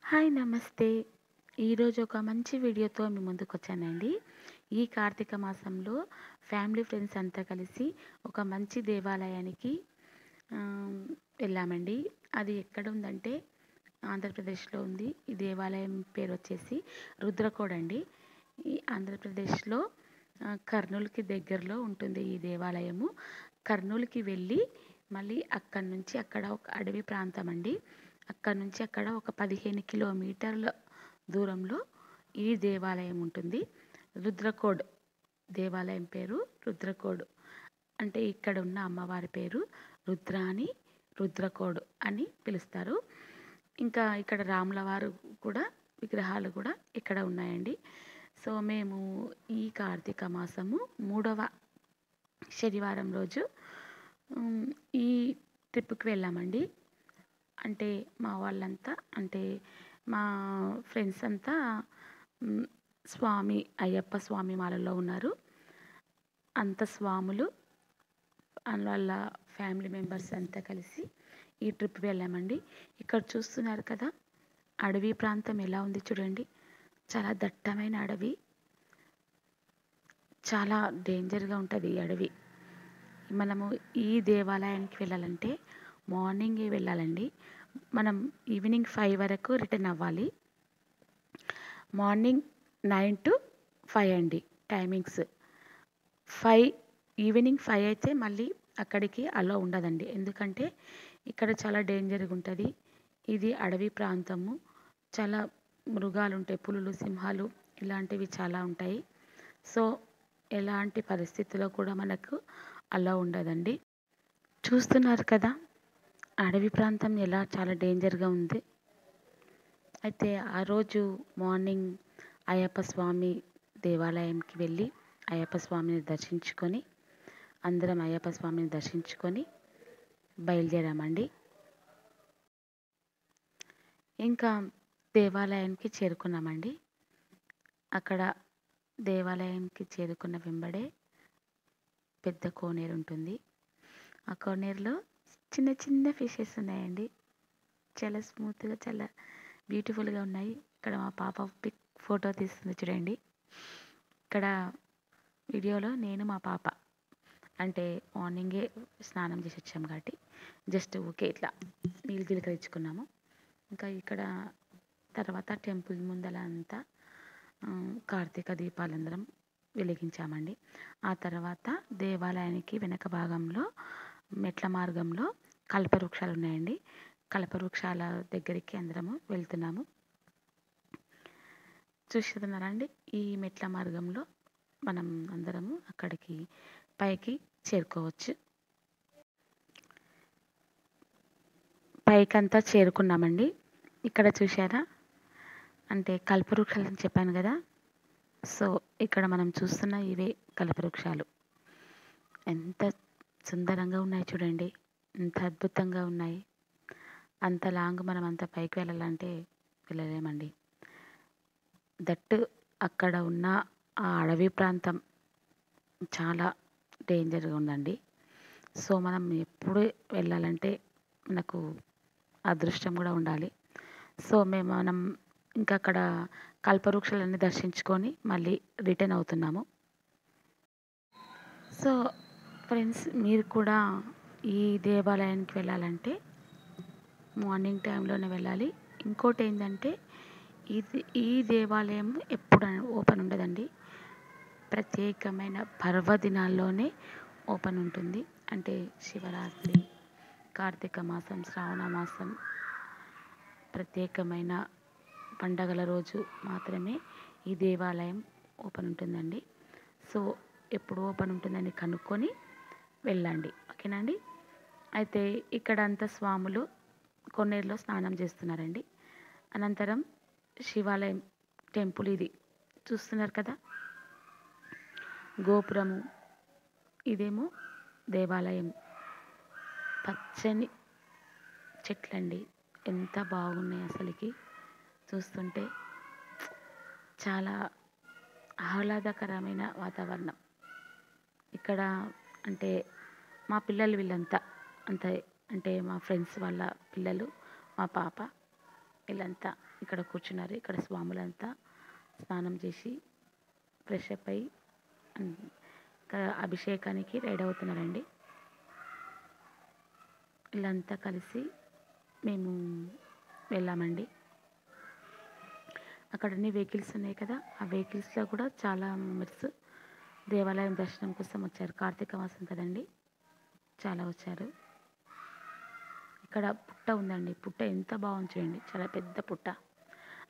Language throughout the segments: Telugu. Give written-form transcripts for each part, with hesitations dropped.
హాయ్ నమస్తే. ఈరోజు ఒక మంచి వీడియోతో మీ ముందుకొచ్చానండి. ఈ కార్తీక మాసంలో ఫ్యామిలీ ఫ్రెండ్స్ అంతా కలిసి ఒక మంచి దేవాలయానికి ఆహ్, వెళ్ళామండి. అది ఎక్కడుందంటే ఆంధ్రప్రదేశ్‌లో ఉంది. ఈ దేవాలయం పేరొచ్చేసి రుద్రకోడ్ అండి. ఈ ఆంధ్రప్రదేశ్‌లో కర్నూల్‌కి దగ్గరలో ఉంటుంది ఈ దేవాలయము. కర్నూల్‌కి వెళ్ళి మళ్ళీ అక్కడి నుంచి అక్కడ ఒక అడవి ప్రాంతం అండి. అక్కడి నుంచి అక్కడ ఒక 15 కిలోమీటర్ల దూరంలో ఈ దేవాలయం ఉంటుంది. రుద్రకోడ్ దేవాలయం పేరు రుద్రకోడ్. అంటే ఇక్కడ ఉన్న అమ్మవారి పేరు రుద్రాని, రుద్రకోడ్ అని పిలుస్తారు. ఇంకా ఇక్కడ రాముల వారు కూడా విగ్రహాలు కూడా ఇక్కడ ఉన్నాయండి. సో మేము ఈ కార్తీక మాసము 3వ శనివారం రోజు హ్మ్, ఈ ట్రిప్‌కి వెళ్ళామండి. అంటే మా వాళ్ళంతా అంటే మా ఫ్రెండ్స్ అంతా హ్మ్, అయ్యప్ప స్వామి మాలలో ఉన్నారు. అంత స్వాములు వాళ్ళ ఫ్యామిలీ మెంబర్స్ అంతా కలిసి ఈ ట్రిప్ వెళ్ళామండి. ఇక్కడ చూస్తున్నారు కదా! అడవి ప్రాంతం ఎలా ఉంది చూడండి. చాలా దట్టమైన అడవి. చాలా డేంజర్‌గా ఉంటది ఈ అడవి. మనము ఈ దేవాలయానికి వెళ్ళాలంటే మార్నింగే వెళ్ళాలండి. మనం ఈవినింగ్ 5 వరకు రిటర్న్ అవ్వాలి. మార్నింగ్ 9-5 అండి టైమింగ్స్. 5 ఈవినింగ్ 5 అయితే మళ్ళీ అక్కడికి అలో ఉండదండి. ఎందుకంటే ఇక్కడ చాలా డేంజర్‌గా ఉంటది. ఇది అడవి ప్రాంతము. చాలా మృగాలుంటాయి. పులులు, సింహాలు ఇలాంటివి చాలా ఉంటాయి. సో, ఎలాంటి పరిస్థితిలో కూడా మనకు అలో ఉండదండి. చూస్తున్నారు కదా! అడవి ప్రాంతం ఎలా చాలా డేంజర్‌గా ఉంది. అయితే ఆ రోజు మార్నింగ్ అయ్యప్ప స్వామి దేవాలయంకి వెళ్ళి అయ్యప్ప స్వామిని దర్శించుకొని అందరం అయ్యప్ప స్వామిని దర్శించుకొని బయలుదేరామండి. ఇంకా దేవాలయానికి చేరుకున్నామండి. అక్కడ దేవాలయానికి చేరుకున్న వెంబడే పెద్ద కోనేరు ఉంటుంది. ఆ కోనేరులో చిన్న చిన్న ఫిషెస్ ఉన్నాయండి. చాలా స్మూత్‌గా చాలా బ్యూటిఫుల్‌గా ఉన్నాయి. ఇక్కడ మా పాప ఫోటో తీస్తుంది చూడండి. ఇక్కడ వీడియోలో నేను మా పాప అంటే మార్నింగే స్నానం చేసి వచ్చాం కాబట్టి జస్ట్ ఊకే ఇట్లా నీళ్ళు చిలకరించుకున్నాము. ఇంకా ఇక్కడ తర్వాత టెంపుల్ ముందల అంతా కార్తీక దీపాలందరం వెలిగించామండి. ఆ తర్వాత దేవాలయానికి వెనక భాగంలో మెట్ల మార్గంలో కల్పవృక్షాలు ఉన్నాయండి. కల్పవృక్షాల దగ్గరికి అందరము వెళ్తున్నాము. చూస్తున్నారా అండి? ఈ మెట్ల మార్గంలో మనం అందరము అక్కడికి పైకి చేరుకోవచ్చు. పైకంతా చేరుకున్నామండి. ఇక్కడ చూశారా? అంటే కల్పవృక్షాలని చెప్పాను కదా! సో, ఇక్కడ మనం చూస్తున్న ఇవే కల్పవృక్షాలు. ఎంత సుందరంగా ఉన్నాయి చూడండి. ఎంత అద్భుతంగా ఉన్నాయి. అంత లాంగ్ మనం అంత పైకి వెళ్ళాలంటే వెళ్ళలేమండి. దట్టు అక్కడ ఉన్న ఆ అడవి ప్రాంతం చాలా డేంజర్‌గా ఉందండి. సో, మనం ఎప్పుడు వెళ్ళాలంటే మనకు అదృష్టం కూడా ఉండాలి. సో, మనం ఇంకా అక్కడ కల్పవృక్షాలన్నీ దర్శించుకొని మళ్ళీ రిటర్న్ అవుతున్నాము. సో, ఫ్రెండ్స్ మీరు కూడా ఈ దేవాలయానికి వెళ్ళాలంటే మార్నింగ్ టైంలోనే వెళ్ళాలి. ఇంకోటేంటంటే ఈ దేవాలయం ఎప్పుడు ఓపెన్ ఉండదండి. ప్రత్యేకమైన పర్వదినాల్లోనే ఓపెన్ ఉంటుంది. అంటే శివరాత్రి, కార్తీక మాసం, శ్రావణ మాసం ప్రత్యేకమైన పండగల రోజు మాత్రమే ఈ దేవాలయం ఓపెన్ ఉంటుందండి. సో, ఎప్పుడు ఓపెన్ ఉంటుందని కనుక్కొని వెళ్ళండి. ఓకేనా అండి? అయితే ఇక్కడ అంతా స్వాములు కొన్నేరులో స్నానం చేస్తున్నారండి. అనంతరం శివాలయం టెంపుల్ ఇది చూస్తున్నారు కదా! గోపురము ఇదేమో దేవాలయం. పచ్చని చెట్లండి. ఎంత బాగున్నాయి అసలకి. చూస్తుంటే చాలా ఆహ్లాదకరమైన వాతావరణం. ఇక్కడ అంటే మా పిల్లలు వీళ్ళంతా అంతే అంటే మా ఫ్రెండ్స్ వాళ్ళ పిల్లలు, మా పాప వీళ్ళంతా ఇక్కడ కూర్చున్నారు. ఇక్కడ స్వాములంతా స్నానం చేసి ఫ్రెష్ అప్ అయ్యి ఇక్కడ అభిషేకానికి రెడీ అవుతున్నారండి. వీళ్ళంతా కలిసి మేము వెళ్ళామండి. అక్కడ అన్ని వెహికల్స్ ఉన్నాయి కదా, ఆ వెహికల్స్లో కూడా చాలా మెంబర్స్ దేవాలయం దర్శనం కోసం వచ్చారు. కార్తీక మాసం కదండి, చాలా వచ్చారు. ఇక్కడ పుట్ట ఉందండి, పుట్ట ఎంత బాగుంది చూడండి, చాలా పెద్ద పుట్ట.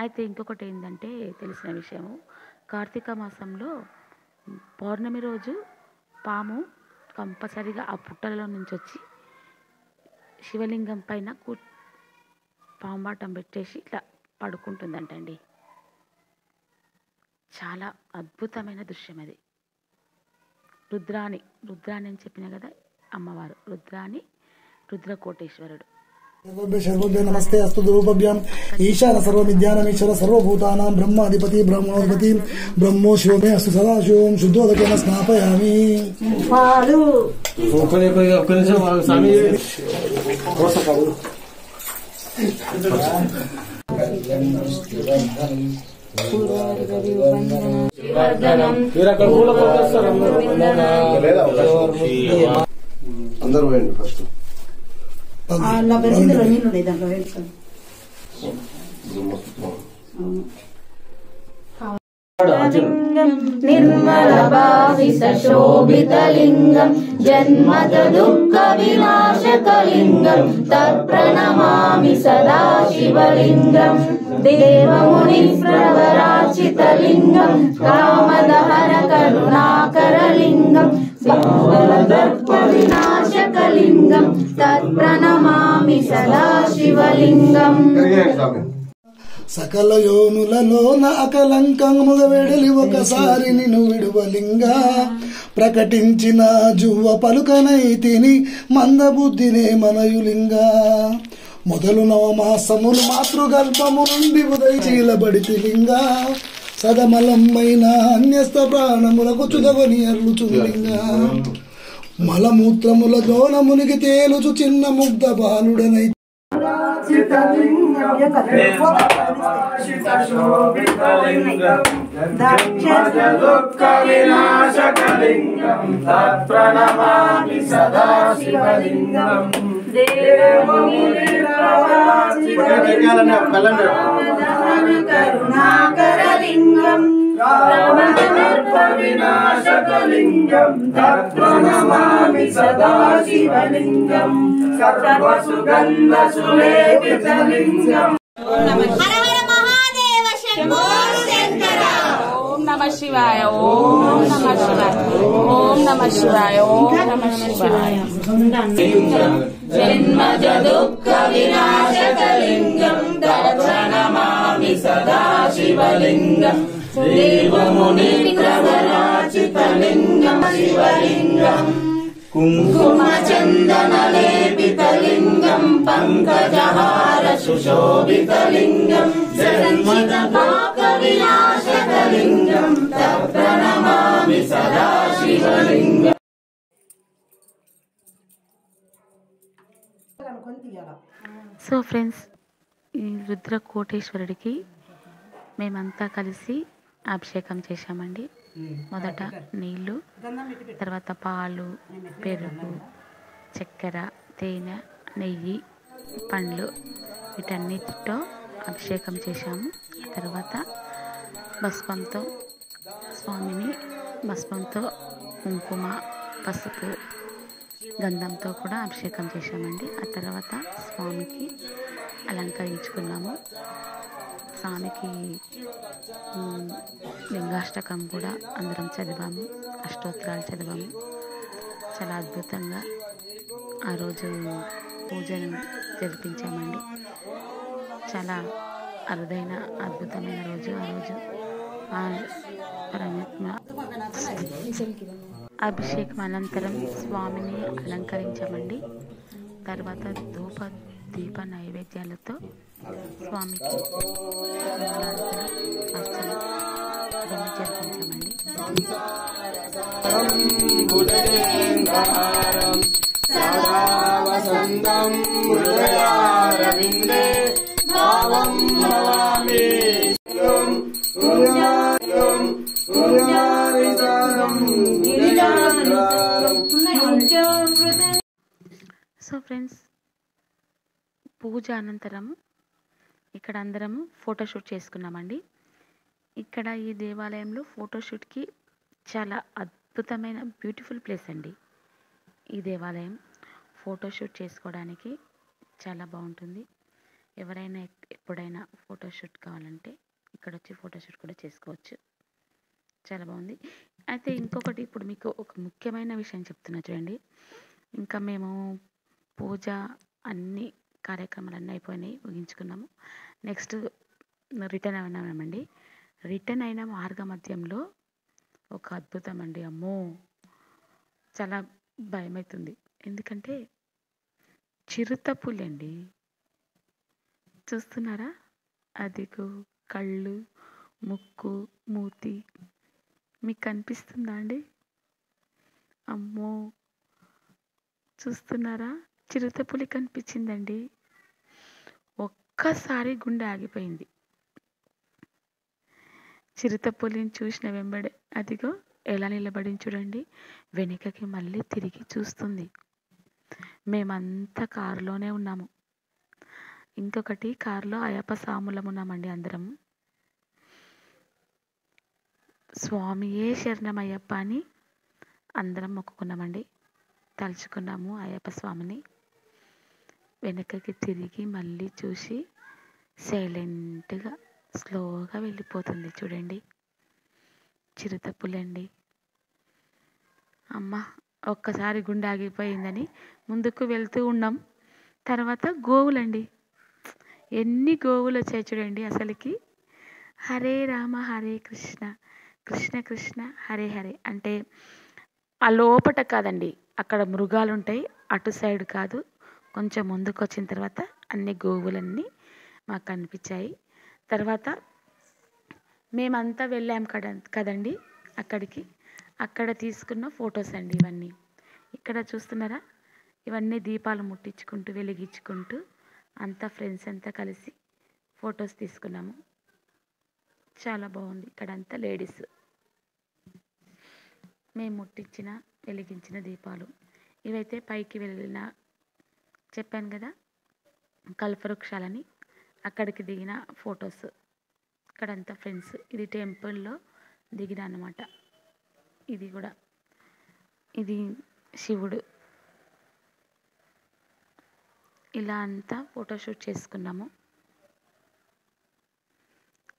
అయితే ఇంకొకటి ఏంటంటే తెలిసిన విషయము, కార్తీక మాసంలో పౌర్ణమి రోజు పాము కంపల్సరిగా ఆ పుట్టలలో నుంచి వచ్చి శివలింగం పైన పాంబాటం పెట్టేసి ఇట్లా పడుకుంటుందంటండి. చాలా అద్భుతమైన దృశ్యం అది. రుద్రాణి అని చెప్పిన కదా అమ్మవారు, రుద్రకోటేశ్వరుడు. सर्वभ्य नमस्ते अस्तु रूपभ्याम ईशान सर्वविद्यानमीश्वर सर्वभूतानां ब्रह्माधिपति ब्रह्मोधिपति ब्रह्मो शिवो मे अस्तु सदाशिवं शुद्धोदकेन स्नापयामि. అందరూ వేయండి ఫస్ట్. నిర్మల భావిత శోభితలింగం జన్మద దుఃఖ వినాశకలింగం తత్ప్రణమామి సదా శివలింగం దేవముని ప్రవరాచితలింగం కామదహర కరుణాకరలింగం దర్ప వినాశకలింగం తత్ప్రణమామి సదా శివలింగం. సకల యోనులలోన అకలంకముగ వెడలి ఒకసారి నిన్ను విడువలింగా ప్రకటించిన జువ్వ పలుకనైతిని మందబుద్ధినే మనయులింగా మొదలు నవమాసములు మాతృగర్భము నుండి ఉదయ చీలబడితి లింగా సదమలమైన అన్యస్త ప్రాణములకు చుదవని అర్లుచులింగా మలమూత్రముల దోన మునిగి తేలుచు చిన్న ముగ్ధ బాలుడనై ప్రణమామి సదా శివలింగం కరుణాకరలింగం వినాశకలింగం ప్రణమామి సదా శివలింగం సర్వసుగంధ సులేపితలింగం. ఓం నమ శివాయ, ఓం నమ శివాయ, ఓం నమ శివాయ, ఓం నమ శివాయ. జన్మజ దుఃఖ వినాశకలింగం ప్రణమామి సదా శివలింగం దేవముని ప్రవరాచితలింగం శివలింగం కుంకుమ చందన లేపితలింగం పంకజహార సుశోభితలింగం సంచిత పాప వినాశకలింగం ప్రణమామి సదా శివలింగం. సో ఫ్రెండ్స్, ఈ రుద్రకోటేశ్వరుడికి మేమంతా కలిసి అభిషేకం చేశామండి. మొదట నీళ్ళు, తర్వాత పాలు, పెరుగు, చక్కెర, తేనె, నెయ్యి, పండ్లు వీటన్నిటితో అభిషేకం చేశాము. తర్వాత భస్మంతో స్వామిని కుంకుమ, పసుపు, గంధంతో కూడా అభిషేకం చేశామండి. ఆ తర్వాత స్వామికి అలంకరించుకున్నాము. స్వామికి లింగాష్టకం కూడా అందరం చదివాము, అష్టోత్తరాలు చదివాము. చాలా అద్భుతంగా ఆ రోజు పూజను జరిపించామండి. చాలా అరుదైన అద్భుతమైన రోజు ఆ రోజు. పరమాత్మ అభిషేకం అనంతరం స్వామిని అలంకరించామండి. తర్వాత ధూప దీప నైవేద్యాలతో స్వామికి అర్చన జరిపించామండి. సదా వసంతం హృదయారవిందే భావం భవామి సో ఫ్రెండ్స్, పూజ అనంతరం ఇక్కడ అందరం ఫోటోషూట్ చేసుకున్నామండి. ఇక్కడ ఈ దేవాలయంలో ఫోటోషూట్కి చాలా అద్భుతమైన బ్యూటిఫుల్ ప్లేస్ అండి. ఈ దేవాలయం ఫోటోషూట్ చేసుకోవడానికి చాలా బాగుంటుంది. ఎవరైనా ఎప్పుడైనా ఫోటోషూట్ కావాలంటే ఇక్కడ వచ్చి ఫోటోషూట్ కూడా చేసుకోవచ్చు. చాలా బాగుంది. అయితే ఇంకొకటి ఇప్పుడు మీకు ఒక ముఖ్యమైన విషయం చెప్తున్నా చూడండి. ఇంకా మేము పూజ అన్ని కార్యక్రమాలన్నీ అయిపోయినాయి, ముగించుకున్నాము. నెక్స్ట్ రిటర్న్ అయినామండి. రిటర్న్ అయిన మార్గ మధ్యంలో ఒక అద్భుతం అండి. అమ్మో, చాలా భయమవుతుంది. ఎందుకంటే చిరుతపులి అండి. చూస్తున్నారా? అదిగో కళ్ళు, ముక్కు, మూతి మీకు కనిపిస్తుందా అండి? అమ్మో, చూస్తున్నారా? చిరుతపులి కనిపించిందండి. ఒక్కసారి గుండె ఆగిపోయింది. చిరుతపులిని చూసిన వెంబడే అదిగో ఎలా నిలబడి చూడండి, వెనుకకి మళ్ళీ తిరిగి చూస్తుంది. మేమంతా కారులోనే ఉన్నాము. ఇంకొకటి, కారులో అయ్యప్ప స్వాములం ఉన్నామండి అందరం. స్వామియే శరణమయ్యప్ప అని అందరం మొక్కుకున్నామండి, తలుచుకున్నాము అయ్యప్ప స్వామిని. వెనకకి తిరిగి మళ్ళీ చూసి సైలెంట్గా స్లోగా వెళ్ళిపోతుంది చూడండి. చిరుతపులండి. అమ్మ, ఒక్కసారి గుండె ఆగిపోయిందని ముందుకు వెళ్తూ ఉన్నాం. తర్వాత గోవులండి. ఎన్ని గోవులు వచ్చాయి చూడండి అసలుకి. హరే రామ హరే కృష్ణ, కృష్ణ కృష్ణ హరే హరే అంటే ఆ లోపట కాదండి, అక్కడ మృగాలు ఉంటాయి, అటు సైడ్ కాదు. కొంచెం ముందుకు వచ్చిన తర్వాత అన్ని గోవులన్నీ మాకు కనిపించాయి. తర్వాత మేమంతా వెళ్ళాం కదండి అక్కడికి. అక్కడ తీసుకున్న ఫొటోస్ అండి ఇవన్నీ. ఇక్కడ చూస్తున్నారా? ఇవన్నీ దీపాలు ముట్టించుకుంటూ వెలిగించుకుంటూ అంతా ఫ్రెండ్స్ అంతా కలిసి ఫొటోస్ తీసుకున్నాము. చాలా బాగుంది. ఇక్కడంతా లేడీస్. మేము ముట్టించిన వెలిగించిన దీపాలు ఇవైతే పైకి వెళ్ళిన చెప్పాను కదా కల్పవృక్షాలని, అక్కడికి దిగిన ఫొటోస్. ఇక్కడంతా ఫ్రెండ్స్. ఇది టెంపుల్లో దిగిన అన్నమాట. ఇది కూడా, ఇది శివుడు. ఇలా అంతా ఫోటోషూట్ చేసుకున్నాము.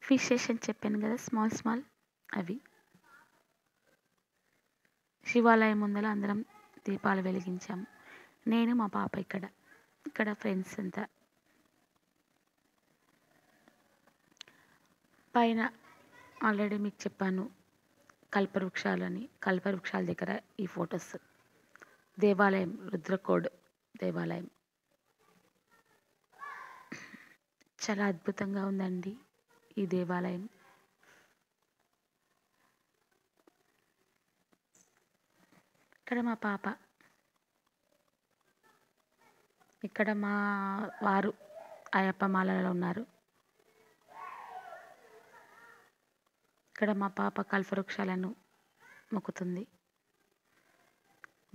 ఫిషెస్ అని చెప్పాను కదా, స్మాల్ స్మాల్ అవి. శివాలయం ముందర అందరం దీపాలు వెలిగించాము. నేను మా పాప ఇక్కడ ఫ్రెండ్స్ అంతా. పైన ఆల్రెడీ మీకు చెప్పాను కల్పవృక్షాలని. కల్పవృక్షాల దగ్గర ఈ ఫొటోస్. దేవాలయం రుద్రకోడ్ దేవాలయం చాలా అద్భుతంగా ఉందండి ఈ దేవాలయం. ఇక్కడ మా పాప, ఇక్కడ మా వారు అయ్యప్ప మాలలో ఉన్నారు. ఇక్కడ మా పాప కల్పవృక్షాలను మొక్కుతుంది.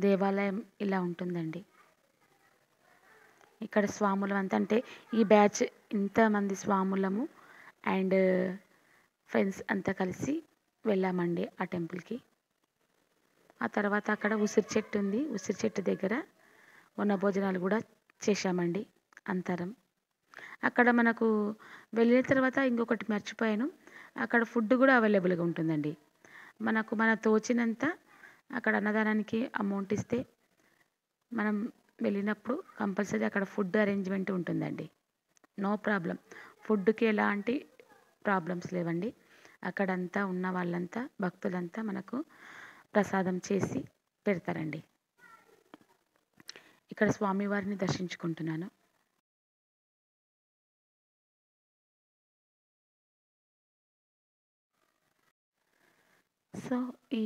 దేవాలయం ఇలా ఉంటుందండి. ఇక్కడ స్వాములం అంతా, అంటే ఈ బ్యాచ్ ఇంతమంది స్వాములము అండ్ ఫ్రెండ్స్ అంతా కలిసి వెళ్ళామండి ఆ టెంపుల్కి. ఆ తర్వాత అక్కడ ఉసిరి చెట్టు ఉంది. ఉసిరి చెట్టు దగ్గర వన భోజనాలు కూడా చేశామండి అంతరం. అక్కడ మనకు వెళ్ళిన తర్వాత ఇంకొకటి మర్చిపోయాను, అక్కడ ఫుడ్ కూడా అవైలబుల్గా ఉంటుందండి. మన తోచినంత అక్కడ అన్నదానానికి అమౌంట్ ఇస్తే మనం వెళ్ళినప్పుడు కంపల్సరీ అక్కడ ఫుడ్ అరేంజ్మెంట్ ఉంటుందండి. No problem. ఫుడ్కి ఎలాంటి ప్రాబ్లమ్స్ లేవండి. అక్కడంతా ఉన్న వాళ్ళంతా భక్తులంతా మనకు ప్రసాదం చేసి పెడతారండి. ఇక్కడ స్వామివారిని దర్శించుకుంటున్నాను. సో ఈ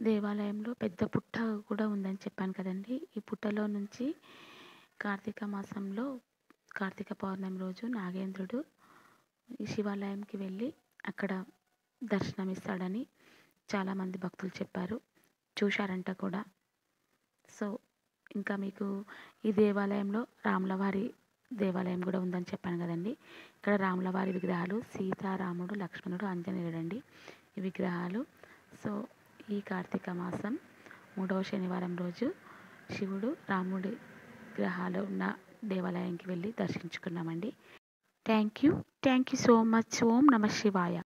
దేవాలయంలో పెద్ద పుట్ట కూడా ఉందని చెప్పాను కదండి. ఈ పుట్టలో నుంచి కార్తీక మాసంలో కార్తీక పౌర్ణమి రోజు నాగేంద్రుడు ఈ శివాలయంకి వెళ్ళి అక్కడ దర్శనమిస్తాడని చాలామంది భక్తులు చెప్పారు, చూశారంట కూడా. సో ఇంకా మీకు ఈ దేవాలయంలో రాములవారి దేవాలయం కూడా ఉందని చెప్పాను కదండి. ఇక్కడ రాములవారి విగ్రహాలు సీతారాముడు, లక్ష్మణుడు, ఆంజనేయుడు అండి ఈ విగ్రహాలు. సో ఈ కార్తీక మాసం 3వ శనివారం రోజు శివుడు రాముడి విగ్రహాలు ఉన్న దేవాలయానికి వెళ్ళి దర్శించుకున్నామండి. Thank you so much. ఓం నమ శివాయ.